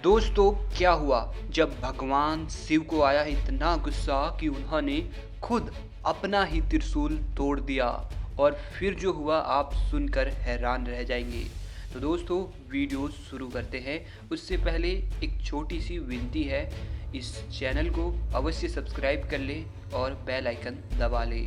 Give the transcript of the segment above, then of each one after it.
दोस्तों, क्या हुआ जब भगवान शिव को आया इतना गुस्सा कि उन्होंने खुद अपना ही त्रिशूल तोड़ दिया। और फिर जो हुआ आप सुनकर हैरान रह जाएंगे। तो दोस्तों, वीडियो शुरू करते हैं उससे पहले एक छोटी सी विनती है, इस चैनल को अवश्य सब्सक्राइब कर ले और बेल आइकन दबा ले।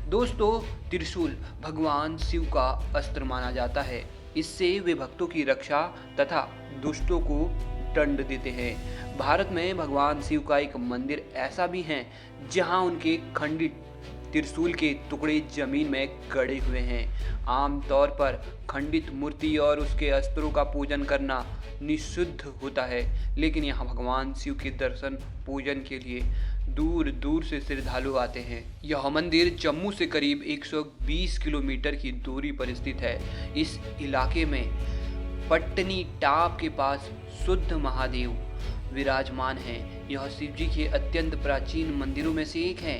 दोस्तों, त्रिशूल भगवान शिव का अस्त्र माना जाता है। इससे वे भक्तों की रक्षा तथा दुष्टों को दंड देते हैं। भारत में भगवान शिव का एक मंदिर ऐसा भी है जहां उनके खंडित त्रिशूल के टुकड़े जमीन में गड़े हुए हैं। आमतौर पर खंडित मूर्ति और उसके अस्त्रों का पूजन करना निषिद्ध होता है, लेकिन यहाँ भगवान शिव के दर्शन पूजन के लिए दूर दूर से श्रद्धालु आते हैं। यह मंदिर जम्मू से करीब 120 किलोमीटर की दूरी पर स्थित है। इस इलाके में पट्टनी टाप के पास शुद्ध महादेव विराजमान हैं। यह शिव जी के अत्यंत प्राचीन मंदिरों में से एक है।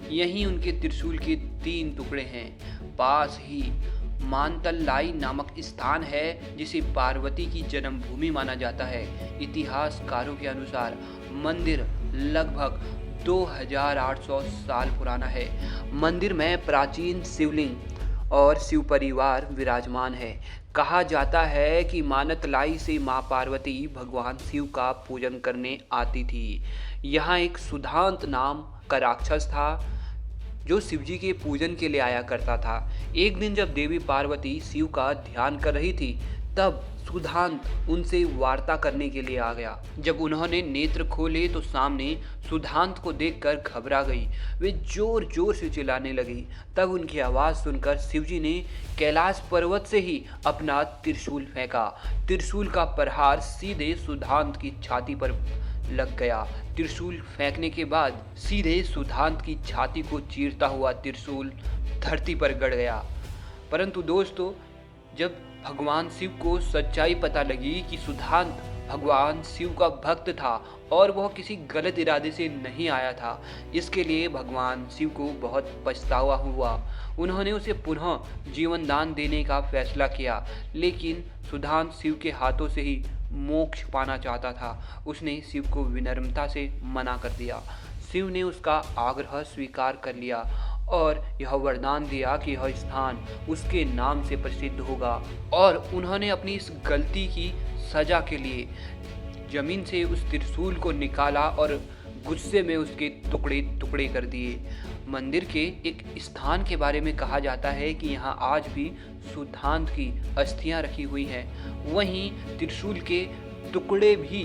यहीं उनके त्रिशूल के 3 टुकड़े हैं। पास ही मानतलाई नामक स्थान है जिसे पार्वती की जन्मभूमि माना जाता है। इतिहासकारों के अनुसार मंदिर लगभग 2800 साल पुराना है। मंदिर में प्राचीन शिवलिंग और शिव परिवार विराजमान है। कहा जाता है कि मानतलाई से मां पार्वती भगवान शिव का पूजन करने आती थी। यहाँ एक सुधांत नाम का राक्षस था जो शिव जी के पूजन के लिए आया करता था। एक दिन जब देवी पार्वती शिव का ध्यान कर रही थी, तब सुधांत उनसे वार्ता करने के लिए आ गया। जब उन्होंने नेत्र खोले तो सामने सुधांत को देखकर घबरा गई। वे जोर जोर से चिल्लाने लगी। तब उनकी आवाज़ सुनकर शिवजी ने कैलाश पर्वत से ही अपना त्रिशूल फेंका। त्रिशूल का प्रहार सीधे सुधांत की छाती पर लग गया। त्रिशूल फेंकने के बाद सीधे सुधांत की छाती को चीरता हुआ त्रिशूल धरती पर गड़ गया। परंतु दोस्तों, जब भगवान शिव को सच्चाई पता लगी कि सुधांत भगवान शिव का भक्त था और वह किसी गलत इरादे से नहीं आया था, इसके लिए भगवान शिव को बहुत पछतावा हुआ। उन्होंने उसे पुनः जीवन दान देने का फैसला किया, लेकिन सुधांत शिव के हाथों से ही मोक्ष पाना चाहता था। उसने शिव को विनम्रता से मना कर दिया। शिव ने उसका आग्रह स्वीकार कर लिया और यह वरदान दिया कि यह स्थान उसके नाम से प्रसिद्ध होगा। और उन्होंने अपनी इस गलती की सजा के लिए जमीन से उस त्रिशूल को निकाला और गुस्से में उसके टुकड़े टुकड़े कर दिए। मंदिर के एक स्थान के बारे में कहा जाता है कि यहाँ आज भी सुधांत की अस्थियां रखी हुई हैं। वहीं त्रिशूल के टुकड़े भी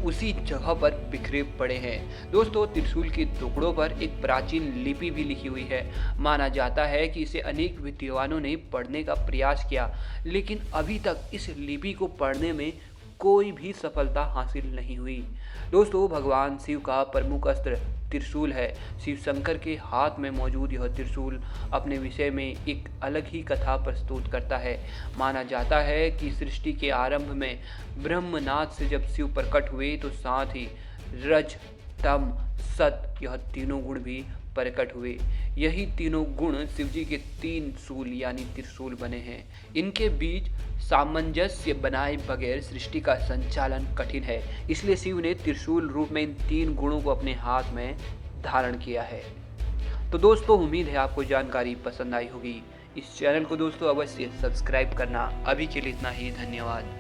उसी जगह पर बिखरे पड़े हैं। दोस्तों, त्रिशूल के टुकड़ों पर एक प्राचीन लिपि भी लिखी हुई है। माना जाता है कि इसे अनेक विद्वानों ने पढ़ने का प्रयास किया, लेकिन अभी तक इस लिपि को पढ़ने में कोई भी सफलता हासिल नहीं हुई। दोस्तों, भगवान शिव का प्रमुख अस्त्र त्रिशूल है। शिव शंकर के हाथ में मौजूद यह त्रिशूल अपने विषय में एक अलग ही कथा प्रस्तुत करता है। माना जाता है कि सृष्टि के आरंभ में ब्रह्मनाथ से जब शिव प्रकट हुए तो साथ ही रज, तम, सत यह तीनों गुण भी प्रकट हुए। यही तीनों गुण शिवजी के 3 शूल यानी त्रिशूल बने हैं। इनके बीच सामंजस्य बनाए बगैर सृष्टि का संचालन कठिन है, इसलिए शिव ने त्रिशूल रूप में इन 3 गुणों को अपने हाथ में धारण किया है। तो दोस्तों, उम्मीद है आपको जानकारी पसंद आई होगी। इस चैनल को दोस्तों अवश्य सब्सक्राइब करना। अभी के लिए इतना ही, धन्यवाद।